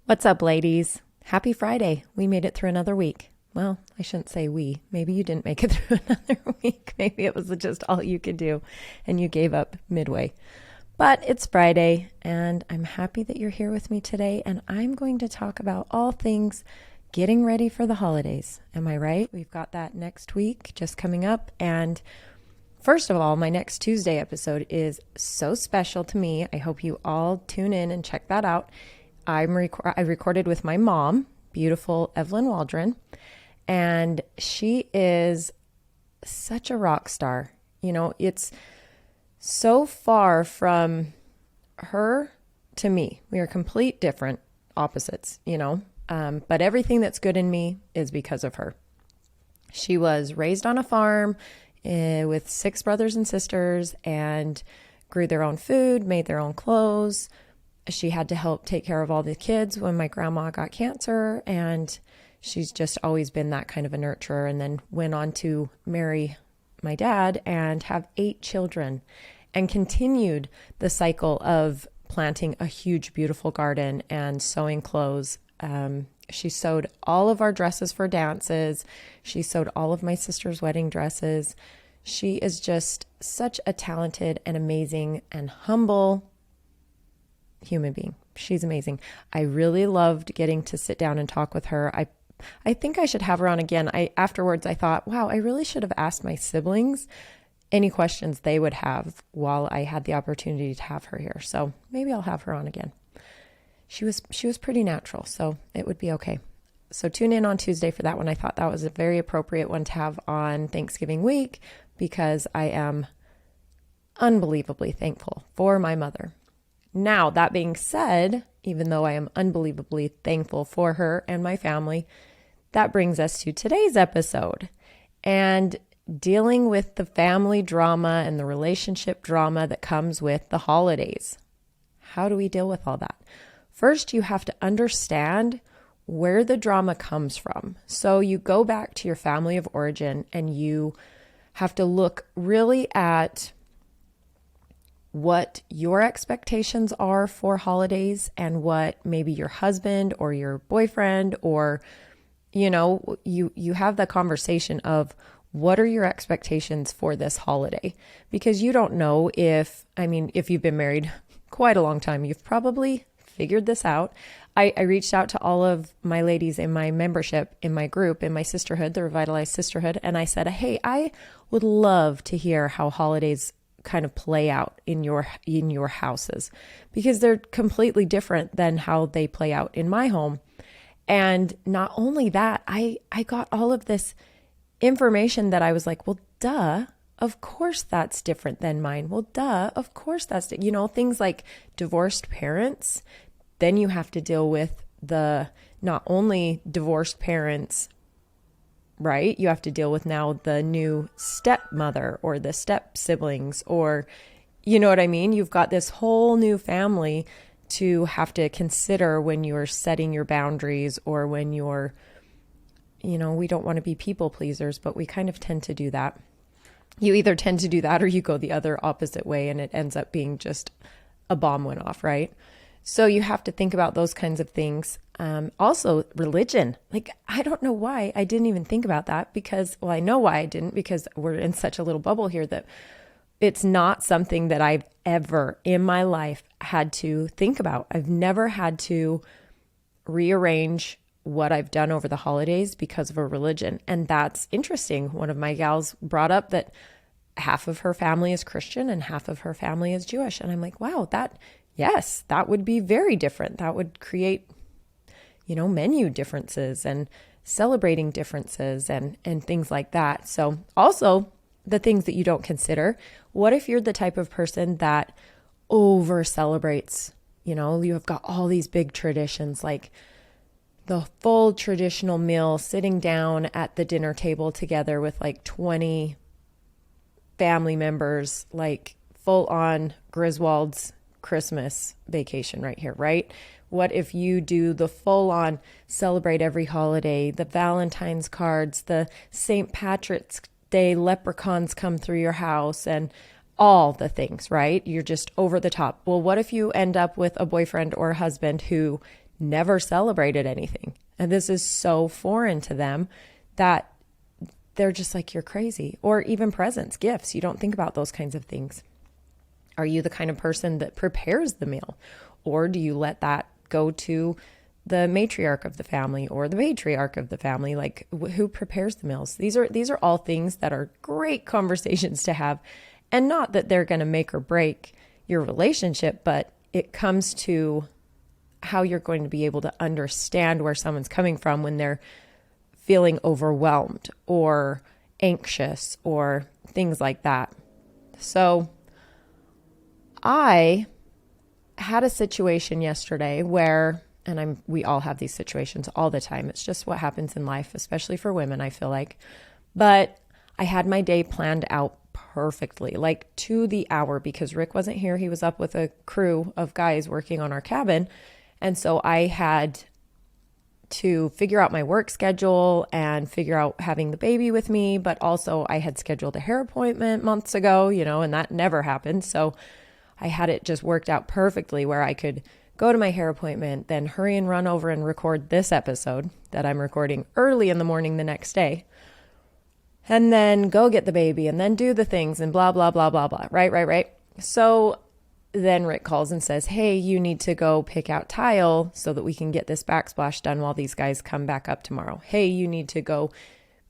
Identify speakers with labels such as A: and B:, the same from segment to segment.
A: What's up, ladies? Happy Friday. We made it through another week. Well, I shouldn't say we. Maybe you didn't make it through another week. Maybe it was just all you could do and you gave up midway. But it's Friday and I'm happy that you're here with me today. And I'm going to talk about all things getting ready for the holidays. Am I right? We've got that next week just coming up. And first of all, my next Tuesday episode is so special to me. I hope you all tune in and check that out. I recorded with my mom, beautiful Evelyn Waldron, and she is such a rock star. You know, it's so far from her to me. We are complete different opposites, but everything that's good in me is because of her. She was raised on a farm with 6 brothers and sisters and grew their own food, made their own clothes. She had to help take care of all the kids when my grandma got cancer, and she's just always been that kind of a nurturer, and then went on to marry my dad and have 8 children and continued the cycle of planting a huge, beautiful garden and sewing clothes. She sewed all of our dresses for dances. She sewed all of my sister's wedding dresses. She is just such a talented and amazing and humble human being. She's amazing. I really loved getting to sit down and talk with her. I think I should have her on again. Afterwards I thought, wow, I really should have asked my siblings any questions they would have while I had the opportunity to have her here. So maybe I'll have her on again. She was pretty natural, so it would be okay. So tune in on Tuesday for that one. I thought that was a very appropriate one to have on Thanksgiving week because I am unbelievably thankful for my mother. Now, that being said, even though I am unbelievably thankful for her and my family, that brings us to today's episode and dealing with the family drama and the relationship drama that comes with the holidays. How do we deal with all that? First, you have to understand where the drama comes from. So you go back to your family of origin and you have to look really at what your expectations are for holidays and what maybe your husband or your boyfriend or, you have the conversation of what are your expectations for this holiday? Because you don't know if you've been married quite a long time, you've probably figured this out. I reached out to all of my ladies in my membership, in my group, in my sisterhood, the Revitalized Sisterhood. And I said, hey, I would love to hear how holidays kind of play out in your houses because they're completely different than how they play out in my home. And not only that, I got all of this information that I was like, well, duh, of course that's different than mine. Well, duh, of course that's, things like divorced parents. Then you have to deal with the not only divorced parents, right? You have to deal with now the new stepmother or the step siblings, or you know what I mean? You've got this whole new family to have to consider when you're setting your boundaries or when you're, we don't want to be people pleasers, but we kind of tend to do that. You either tend to do that or you go the other opposite way and it ends up being just a bomb went off, right? So you have to think about those kinds of things. Also, religion. I don't know why I didn't even think about that because, well, I know why I didn't because we're in such a little bubble here that it's not something that I've ever in my life had to think about. I've never had to rearrange what I've done over the holidays because of a religion. And that's interesting. One of my gals brought up that half of her family is Christian and half of her family is Jewish. And I'm like, wow, yes, that would be very different. That would create, menu differences and celebrating differences and things like that. So also the things that you don't consider, what if you're the type of person that over celebrates, you have got all these big traditions, like the full traditional meal, sitting down at the dinner table together with like 20 family members, like full on Griswold's Christmas vacation right here, right? What if you do the full on celebrate every holiday, the Valentine's cards, the St. Patrick's Day leprechauns come through your house and all the things, right? You're just over the top. Well, what if you end up with a boyfriend or a husband who never celebrated anything. And this is so foreign to them that they're just like, you're crazy. Or even presents, gifts. You don't think about those kinds of things. Are you the kind of person that prepares the meal? Or do you let that go to the matriarch of the family or the patriarch of the family? Like, who prepares the meals? These are all things that are great conversations to have. And not that they're going to make or break your relationship, but it comes to how you're going to be able to understand where someone's coming from when they're feeling overwhelmed or anxious or things like that. So I had a situation yesterday where, and we all have these situations all the time. It's just what happens in life, especially for women, I feel like. But I had my day planned out perfectly, like to the hour, because Rick wasn't here. He was up with a crew of guys working on our cabin. And so I had to figure out my work schedule and figure out having the baby with me. But also I had scheduled a hair appointment months ago, and that never happened. So I had it just worked out perfectly where I could go to my hair appointment, then hurry and run over and record this episode that I'm recording early in the morning the next day, and then go get the baby and then do the things and blah, blah, blah, blah, blah. Right. So then Rick calls and says, hey, you need to go pick out tile so that we can get this backsplash done while these guys come back up tomorrow. Hey, you need to go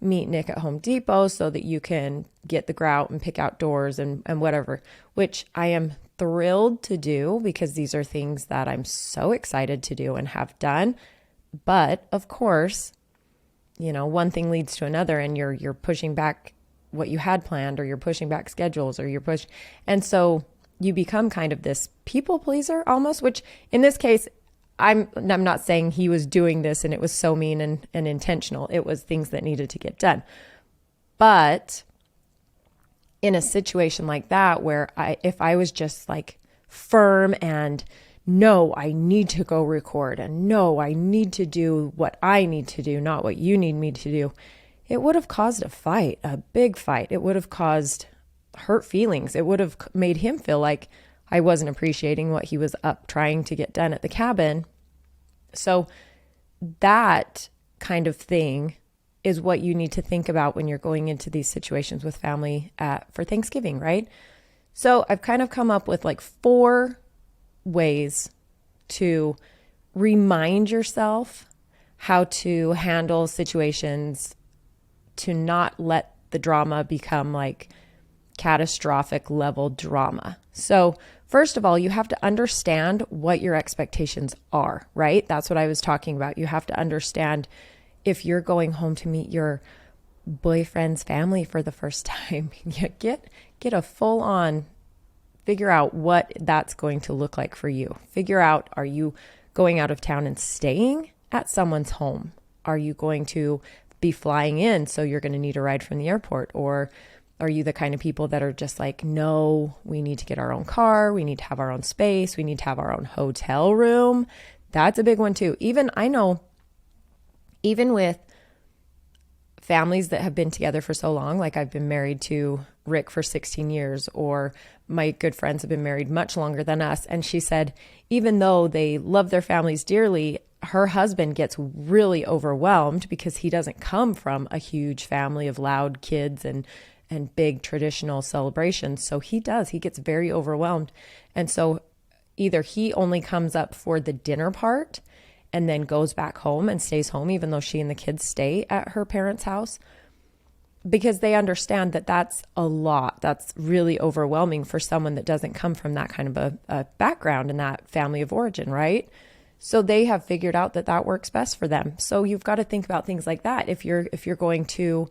A: meet Nick at Home Depot so that you can get the grout and pick out doors and whatever, which I am thrilled to do because these are things that I'm so excited to do and have done. But of course, one thing leads to another, and you're pushing back what you had planned, or you're pushing back schedules, or and so you become kind of this people pleaser almost, which in this case, I'm not saying he was doing this and it was so mean and intentional. It was things that needed to get done. But in a situation like that, where if I was just like firm and no, I need to go record, and no, I need to do what I need to do, not what you need me to do, it would have caused a fight, a big fight. It would have caused hurt feelings. It would have made him feel like I wasn't appreciating what he was up trying to get done at the cabin. So that kind of thing is what you need to think about when you're going into these situations with family for Thanksgiving, right? So I've kind of come up with like 4 ways to remind yourself how to handle situations, to not let the drama become like catastrophic level drama. So first of all, you have to understand what your expectations are, right? That's what I was talking about. You have to understand if you're going home to meet your boyfriend's family for the first time, get a full on, figure out what that's going to look like for you. Figure out, are you going out of town and staying at someone's home? Are you going to be flying in, so you're going to need a ride from the airport? Or are you the kind of people that are just like, no, we need to get our own car, we need to have our own space, we need to have our own hotel room? That's a big one too. I know, even with families that have been together for so long, like I've been married to Rick for 16 years, or my good friends have been married much longer than us. And she said, even though they love their families dearly, her husband gets really overwhelmed because he doesn't come from a huge family of loud kids and big traditional celebrations. So he gets very overwhelmed. And so either he only comes up for the dinner part and then goes back home and stays home, even though she and the kids stay at her parents' house, because they understand that that's a lot. That's really overwhelming for someone that doesn't come from that kind of a background and that family of origin, right? So they have figured out that works best for them. So you've got to think about things like that. If you're going to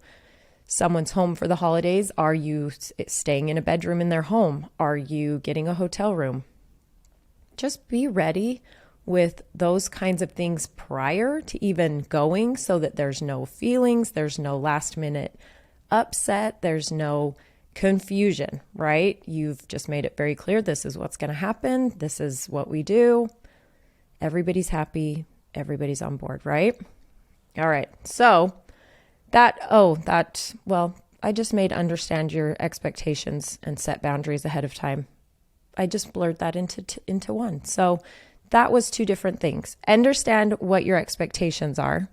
A: someone's home for the holidays, are you staying in a bedroom in their home? Are you getting a hotel room? Just be ready with those kinds of things prior to even going, so that there's no feelings, there's no last minute upset, there's no confusion, right? You've just made it very clear, this is what's going to happen, this is what we do. Everybody's happy, everybody's on board, right? All right. So I just made understand your expectations and set boundaries ahead of time. I just blurred that into one. So that was two different things. Understand what your expectations are,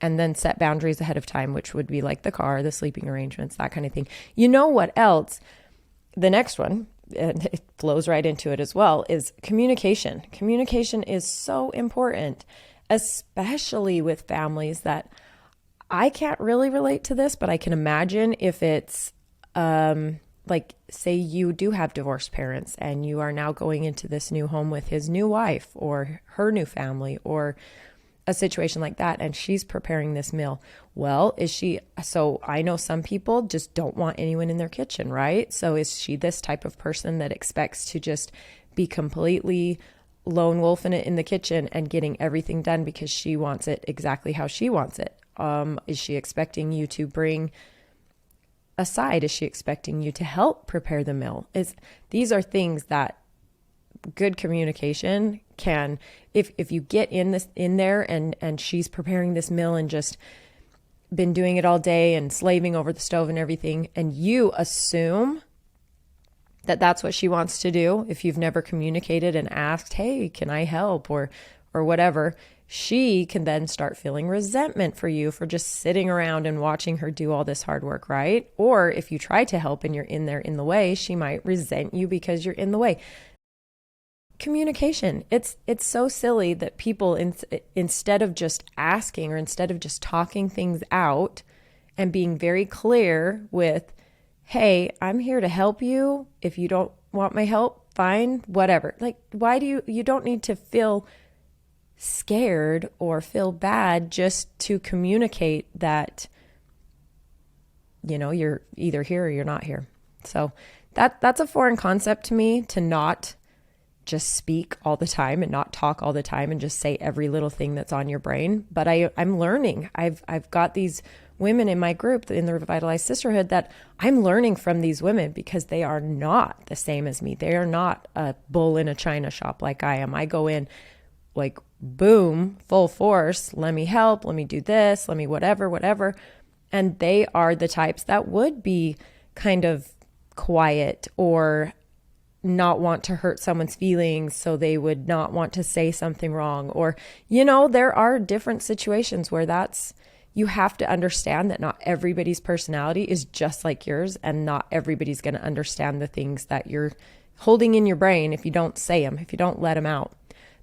A: and then set boundaries ahead of time, which would be like the car, the sleeping arrangements, that kind of thing. You know what else? The next one, and it flows right into it as well, is communication. Communication is so important, especially with families that I can't really relate to this, but I can imagine if it's like, say you do have divorced parents and you are now going into this new home with his new wife or her new family, or a situation like that, and she's preparing this meal. Well, so I know some people just don't want anyone in their kitchen, right? So is she this type of person that expects to just be completely lone wolfing it in the kitchen and getting everything done because she wants it exactly how she wants it? Is she expecting you to bring a side? Is she expecting you to help prepare the meal? These are things that good communication can, if you get in there and she's preparing this meal and just been doing it all day and slaving over the stove and everything, and you assume that that's what she wants to do, if you've never communicated and asked, hey, can I help, or whatever, she can then start feeling resentment for you for just sitting around and watching her do all this hard work, right? Or if you try to help and you're in there in the way, she might resent you because you're in the way. Communication. It's so silly that people, instead of just asking, or instead of just talking things out and being very clear with, hey, I'm here to help you. If you don't want my help, fine, whatever. Like, why do you don't need to feel scared or feel bad just to communicate that, you're either here or you're not here. So that's a foreign concept to me, to not just speak all the time and not talk all the time and just say every little thing that's on your brain. But I'm learning. I've got these women in my group in the Revitalized Sisterhood that I'm learning from these women, because they are not the same as me. They are not a bull in a china shop like I am. I go in like, boom, full force. Let me help. Let me do this. Let me whatever. And they are the types that would be kind of quiet or not want to hurt someone's feelings, so they would not want to say something wrong. Or, there are different situations where you have to understand that not everybody's personality is just like yours, and not everybody's going to understand the things that you're holding in your brain if you don't say them, if you don't let them out.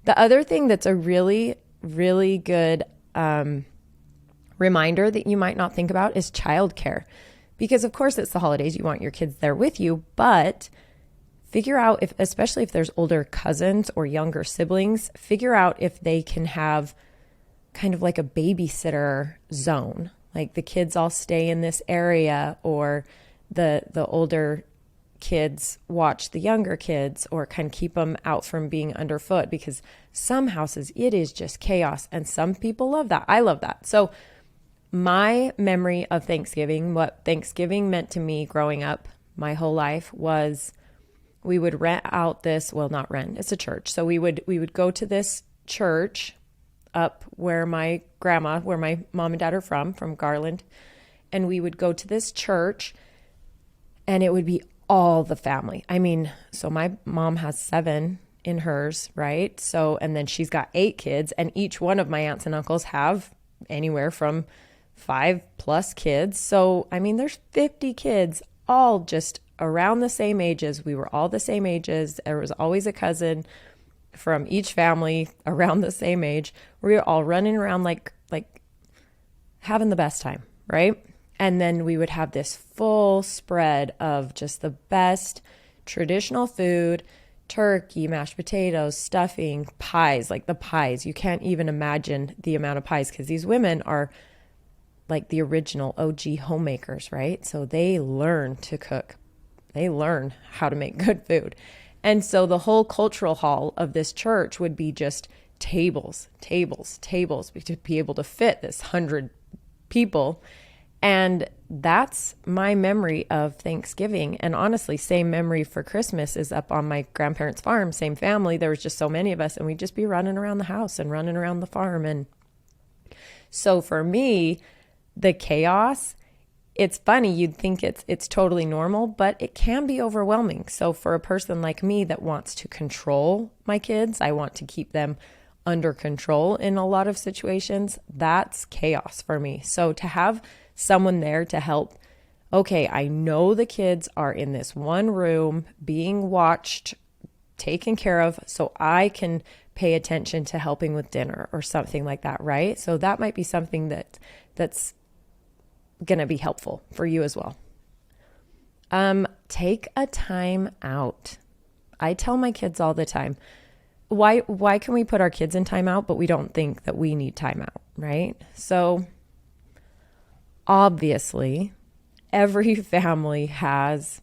A: The other thing that's a really, really good reminder that you might not think about is childcare. Because of course it's the holidays, you want your kids there with you, but figure out, especially if there's older cousins or younger siblings, figure out if they can have kind of like a babysitter zone. Like the kids all stay in this area, or the older kids watch the younger kids, or kind of keep them out from being underfoot, because some houses, it is just chaos, and some people love that. I love that. So my memory of Thanksgiving, what Thanksgiving meant to me growing up my whole life, was we would rent out this, well, not rent, it's a church. So we would go to this church up where my mom and dad are from Garland. And we would go to this church, and it would be all the family. I mean, so my mom has 7 in hers, right? So, and then she's got 8 kids, and each one of my aunts and uncles have anywhere from 5+ kids. So, I mean, there's 50 kids, all just around the same ages. We were all the same ages. There was always a cousin from each family around the same age. We were all running around like having the best time, right? And then we would have this full spread of just the best traditional food, turkey, mashed potatoes, stuffing, pies, like the pies. You can't even imagine the amount of pies, because these women are like the original OG homemakers, right? So they learn to cook. They learn how to make good food. And so the whole cultural hall of this church would be just tables to be able to fit this 100 people. And that's my memory of Thanksgiving. And honestly, same memory for Christmas is up on my grandparents' farm, same family. There was just so many of us, and we'd just be running around the house and running around the farm. And so for me, the chaos it's funny, you'd think it's totally normal, but it can be overwhelming. So for a person like me that wants to control my kids, I want to keep them under control in a lot of situations, that's chaos for me. So to have someone there to help, okay, I know the kids are in this one room being watched, taken care of, so I can pay attention to helping with dinner or something like that, right? So that might be something that's going to be helpful for you as well. Take a time out. I tell my kids all the time, why can we put our kids in time out, but we don't think that we need time out, right? So obviously, every family has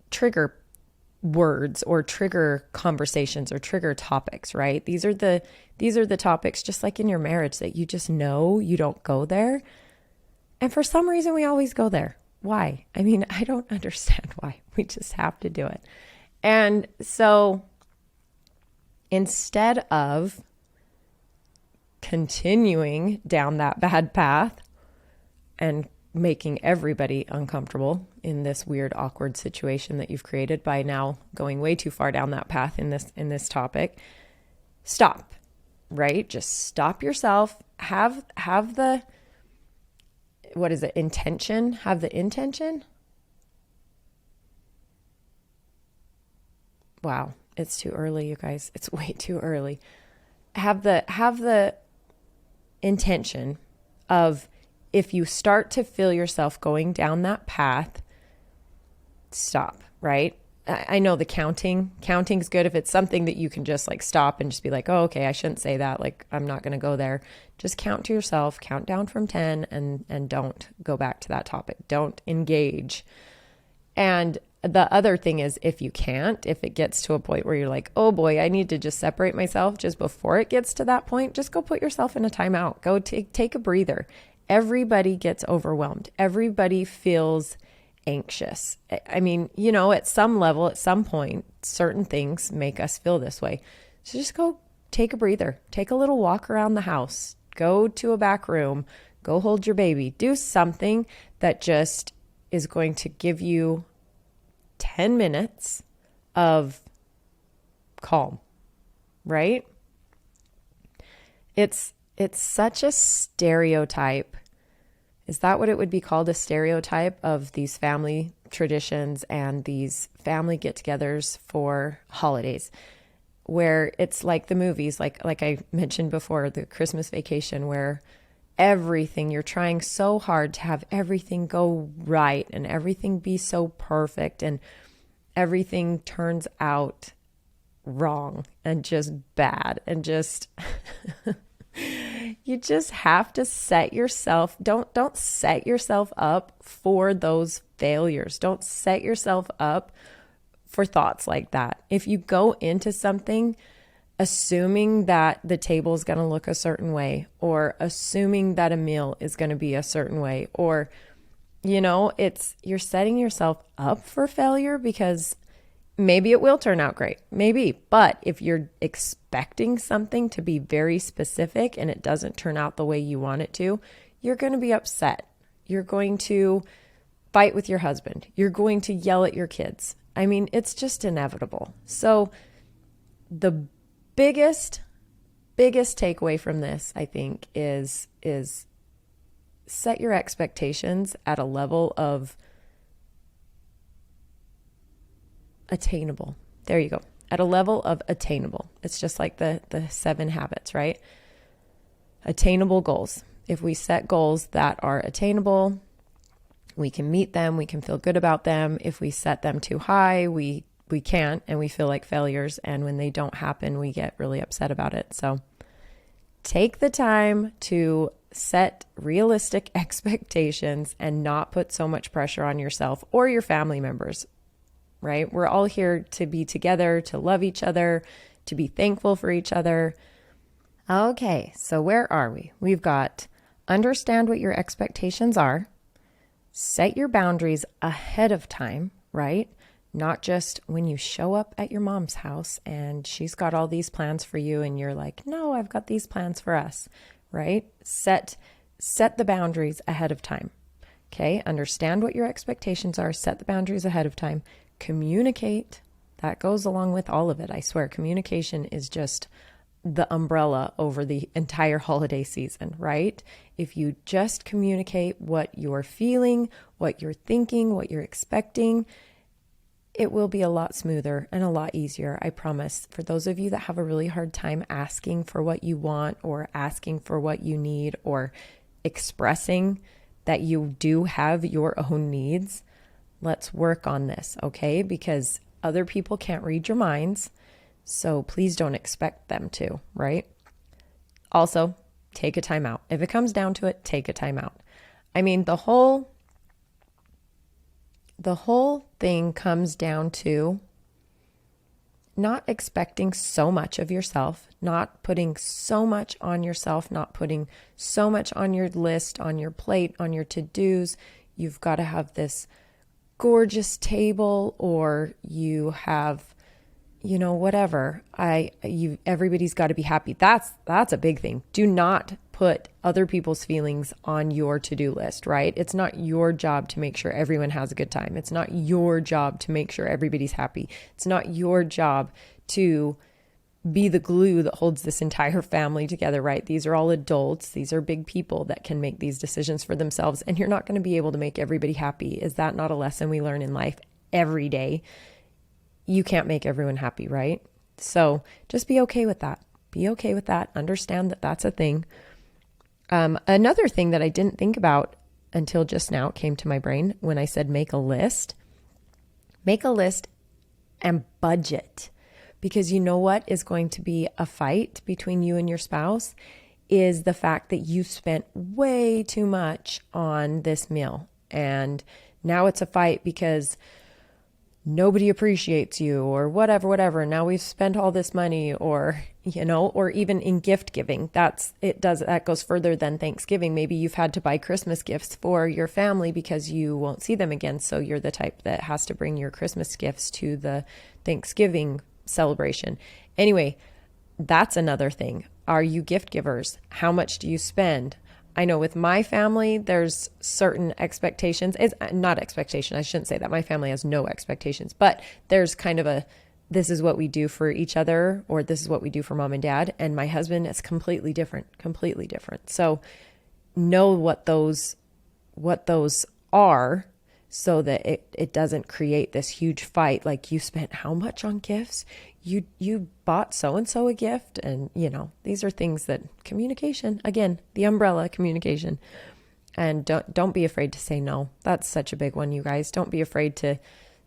A: trigger words or trigger conversations or trigger topics, right? These are the topics, just like in your marriage, that you just know you don't go there. And for some reason, we always go there. Why? I mean, I don't understand why. We just have to do it. And so instead of continuing down that bad path and making everybody uncomfortable in this weird, awkward situation that you've created by now going way too far down that path in this topic, stop, right? Just stop yourself. Have the, what is it? Intention. Have the intention. Wow. It's too early, you guys. It's way too early. Have the intention of, if you start to feel yourself going down that path, stop, right? I know the counting's good. If it's something that you can just like stop and just be like, oh, okay, I shouldn't say that. Like, I'm not going to go there. Just count to yourself, count down from 10 and don't go back to that topic. Don't engage. And the other thing is, if it gets to a point where you're like, oh boy, I need to just separate myself just before it gets to that point, just go put yourself in a timeout. Go take a breather. Everybody gets overwhelmed. Everybody feels anxious. I mean, at some level, at some point, certain things make us feel this way. So just go take a breather. Take a little walk around the house. Go to a back room. Go hold your baby. Do something that just is going to give you 10 minutes of calm, right? It's such a stereotype. Is that what it would be called? A stereotype of these family traditions and these family get-togethers for holidays, where it's like the movies, like I mentioned before, the Christmas Vacation, where you're trying so hard to have everything go right and everything be so perfect, and everything turns out wrong and just bad and just you just have to set yourself, don't set yourself up for those failures. Don't set yourself up for thoughts like that. If you go into something assuming that the table is going to look a certain way, or assuming that a meal is going to be a certain way, or you're setting yourself up for failure, because maybe it will turn out great, maybe. But if you're expecting something to be very specific and it doesn't turn out the way you want it to, you're going to be upset. You're going to fight with your husband. You're going to yell at your kids. I mean, it's just inevitable. So the biggest takeaway from this, I think, is set your expectations at a level of attainable. There you go. At a level of attainable. It's just like the 7 habits, right? Attainable goals. If we set goals that are attainable, we can meet them, we can feel good about them. If we set them too high, we can't, and we feel like failures. And when they don't happen, we get really upset about it. So take the time to set realistic expectations and not put so much pressure on yourself or your family members, right? We're all here to be together, to love each other, to be thankful for each other. Okay, so where are we? We've got understand what your expectations are, set your boundaries ahead of time, right? Not just when you show up at your mom's house and she's got all these plans for you and you're like, no, I've got these plans for us, right? Set the boundaries ahead of time. Okay, understand what your expectations are, set the boundaries ahead of time, communicate. That goes along with all of it. I swear, communication is just the umbrella over the entire holiday season, right? If you just communicate what you're feeling, what you're thinking, what you're expecting, it will be a lot smoother and a lot easier, I promise. For those of you that have a really hard time asking for what you want or asking for what you need or expressing that you do have your own needs, let's work on this, okay? Because other people can't read your minds, so please don't expect them to, right? Also, take a time out. If it comes down to it, take a time out. I mean, the whole thing comes down to not expecting so much of yourself, not putting so much on yourself, not putting so much on your list, on your plate, on your to-dos. You've got to have this gorgeous table, or you have, whatever. Everybody's got to be happy. That's a big thing. Do not put other people's feelings on your to-do list, right? It's not your job to make sure everyone has a good time. It's not your job to make sure everybody's happy. It's not your job to be the glue that holds this entire family together, right? These are all adults. These are big people that can make these decisions for themselves, and you're not going to be able to make everybody happy. Is that not a lesson we learn in life every day? You can't make everyone happy, right? So just be okay with that. Be okay with that. Understand that that's a thing. Another thing that I didn't think about until just now, it came to my brain when I said make a list. Make a list and budget. Because you know what is going to be a fight between you and your spouse is the fact that you spent way too much on this meal. And now it's a fight because nobody appreciates you or whatever. Now we've spent all this money, or even in gift giving. That goes further than Thanksgiving. Maybe you've had to buy Christmas gifts for your family because you won't see them again. So you're the type that has to bring your Christmas gifts to the Thanksgiving celebration. Anyway, that's another thing. Are you gift givers? How much do you spend? I know with my family, there's certain expectations. It's not expectation. I shouldn't say that. My family has no expectations, but there's kind of this is what we do for each other, or this is what we do for mom and dad. And my husband is completely different. So know what those are, so that it doesn't create this huge fight. Like, you spent how much on gifts? You bought so-and-so a gift. And, these are things that communication, again, the umbrella, communication. And don't be afraid to say no. That's such a big one, you guys. Don't be afraid to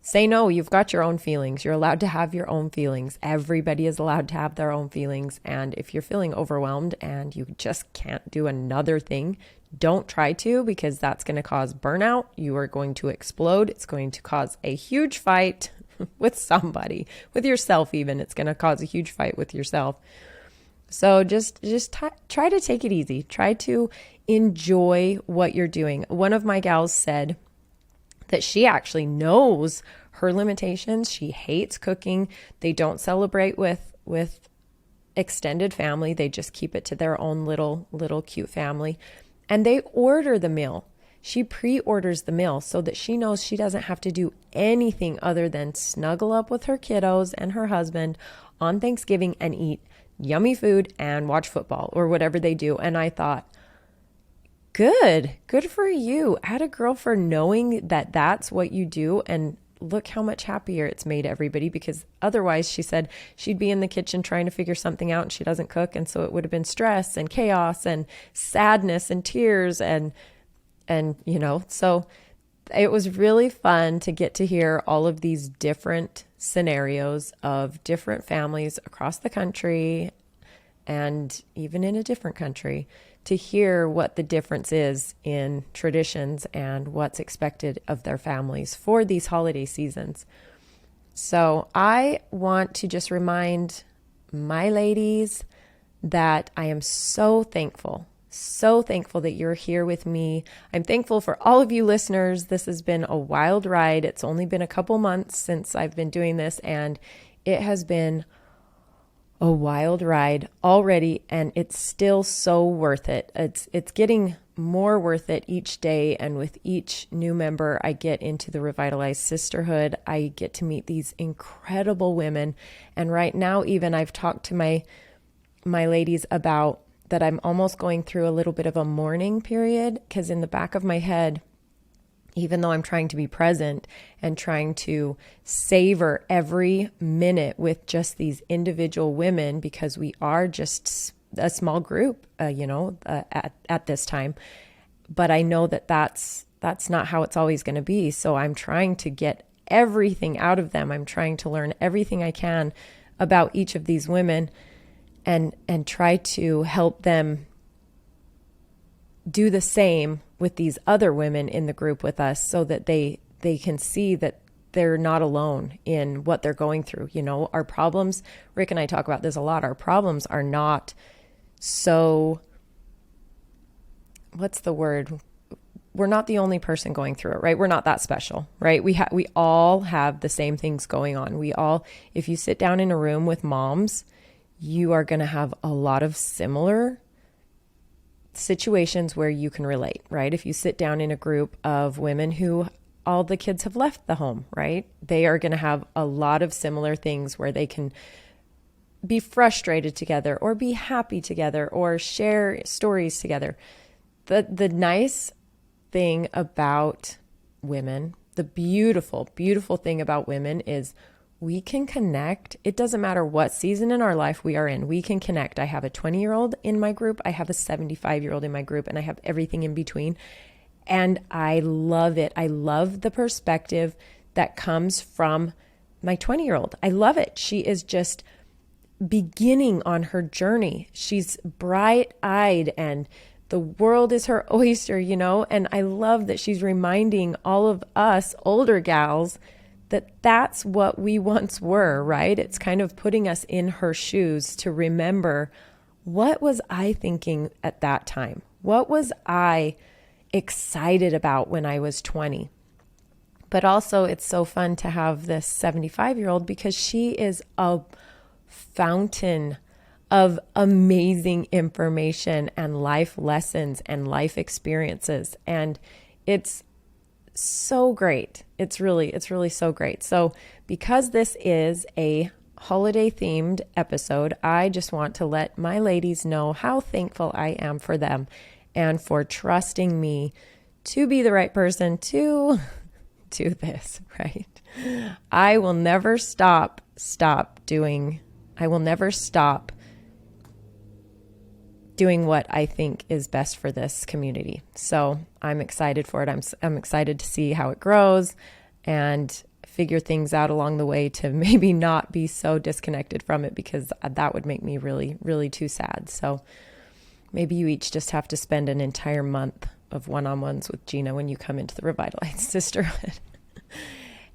A: say no. You've got your own feelings. You're allowed to have your own feelings. Everybody is allowed to have their own feelings. And if you're feeling overwhelmed and you just can't do another thing, don't try to, because that's going to cause burnout. You are going to explode. It's going to cause a huge fight with somebody, with yourself even. It's going to cause a huge fight with yourself. So just try to take it easy. Try to enjoy what you're doing. One of my gals said that she actually knows her limitations. She hates cooking. They don't celebrate with extended family. They just keep it to their own little cute family. And they order the meal. She pre-orders the meal so that she knows she doesn't have to do anything other than snuggle up with her kiddos and her husband on Thanksgiving and eat yummy food and watch football or whatever they do. And I thought, good for you. Atta girl for knowing that that's what you do. And look how much happier it's made everybody, because otherwise, she said, she'd be in the kitchen trying to figure something out and she doesn't cook. And so it would have been stress and chaos and sadness and tears and so it was really fun to get to hear all of these different scenarios of different families across the country and even in a different country, to hear what the difference is in traditions and what's expected of their families for these holiday seasons. So I want to just remind my ladies that I am so thankful that you're here with me. I'm thankful for all of you listeners. This has been a wild ride. It's only been a couple months since I've been doing this, and it has been a wild ride already, and it's still so worth it. It's getting more worth it each day. And with each new member I get into the Revitalized Sisterhood, I get to meet these incredible women. And right now, even I've talked to my ladies about that I'm almost going through a little bit of a mourning period, because in the back of my head, even though I'm trying to be present and trying to savor every minute with just these individual women, because we are just a small group, at this time. But I know that that's not how it's always going to be. So I'm trying to get everything out of them. I'm trying to learn everything I can about each of these women and try to help them do the same with these other women in the group with us, so that they can see that they're not alone in what they're going through. Our problems, Rick and I talk about this a lot, our problems are not so, what's the word? We're not the only person going through it, right? We're not that special, right? We all have the same things going on. If you sit down in a room with moms, you are going to have a lot of similar situations where you can relate, right? If you sit down in a group of women who all the kids have left the home, right? They are going to have a lot of similar things where they can be frustrated together or be happy together or share stories together. The nice thing about women, the beautiful, beautiful thing about women is we can connect. It doesn't matter what season in our life we are in, we can connect. I have a 20-year-old in my group, I have a 75-year-old in my group, and I have everything in between. And I love it. I love the perspective that comes from my 20-year-old. I love it. She is just beginning on her journey. She's bright-eyed and the world is her oyster, and I love that she's reminding all of us older gals that that's what we once were, right? It's kind of putting us in her shoes to remember, what was I thinking at that time? What was I excited about when I was 20? But also it's so fun to have this 75-year-old because she is a fountain of amazing information and life lessons and life experiences. And it's so great. It's really so great. So because this is a holiday themed episode, I just want to let my ladies know how thankful I am for them and for trusting me to be the right person to do this, right? I will never stop doing what I think is best for this community. So I'm excited for it. I'm excited to see how it grows and figure things out along the way to maybe not be so disconnected from it, because that would make me really, really too sad. So maybe you each just have to spend an entire month of one-on-ones with Gina when you come into the Revitalized Sisterhood.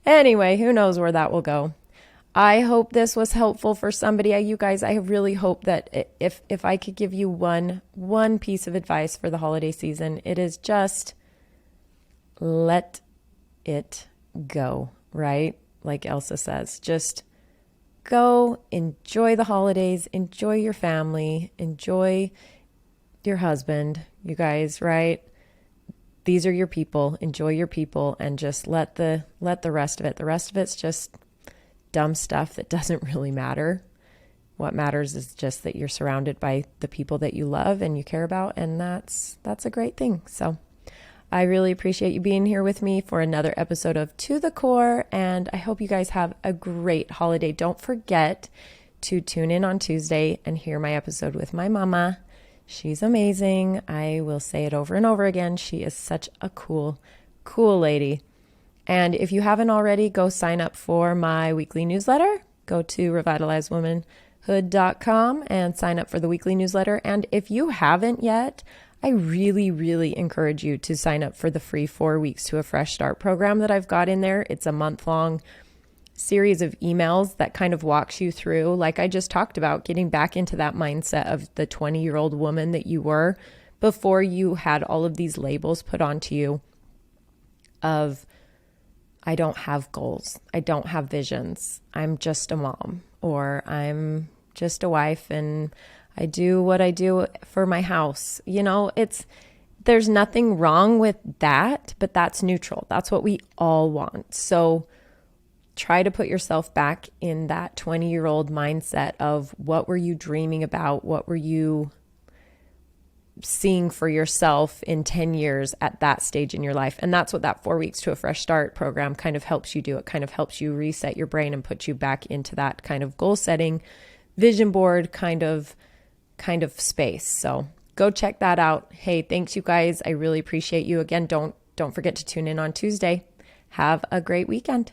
A: Anyway, who knows where that will go. I hope this was helpful for somebody. You guys, I really hope that if I could give you one piece of advice for the holiday season, it is just let it go, right? Like Elsa says, just go, enjoy the holidays, enjoy your family, enjoy your husband, you guys, right? These are your people, enjoy your people, and just let the rest of it. The rest of it's just dumb stuff that doesn't really matter. What matters is just that you're surrounded by the people that you love and you care about, and that's a great thing. So I really appreciate you being here with me for another episode of To the Core, and I hope you guys have a great holiday. Don't forget to tune in on Tuesday and hear my episode with my mama. She's amazing. I will say it over and over again. She is such a cool lady. And if you haven't already, go sign up for my weekly newsletter. Go to revitalizedwomanhood.com and sign up for the weekly newsletter. And if you haven't yet, I really, really encourage you to sign up for the free 4 weeks to a fresh start program that I've got in there. It's a month-long series of emails that kind of walks you through, like I just talked about, getting back into that mindset of the 20-year-old woman that you were before you had all of these labels put onto you of, I don't have goals, I don't have visions, I'm just a mom, or I'm just a wife and I do what I do for my house. there's nothing wrong with that, but that's neutral. That's what we all want. So try to put yourself back in that 20-year-old mindset of what were you dreaming about? What were you seeing for yourself in 10 years at that stage in your life? And that's what that 4 weeks to a fresh start program kind of helps you do. It kind of helps you reset your brain and put you back into that kind of goal setting, vision board kind of space. So go check that out. Hey, thanks you guys. I really appreciate you. Again, don't forget to tune in on Tuesday. Have a great weekend.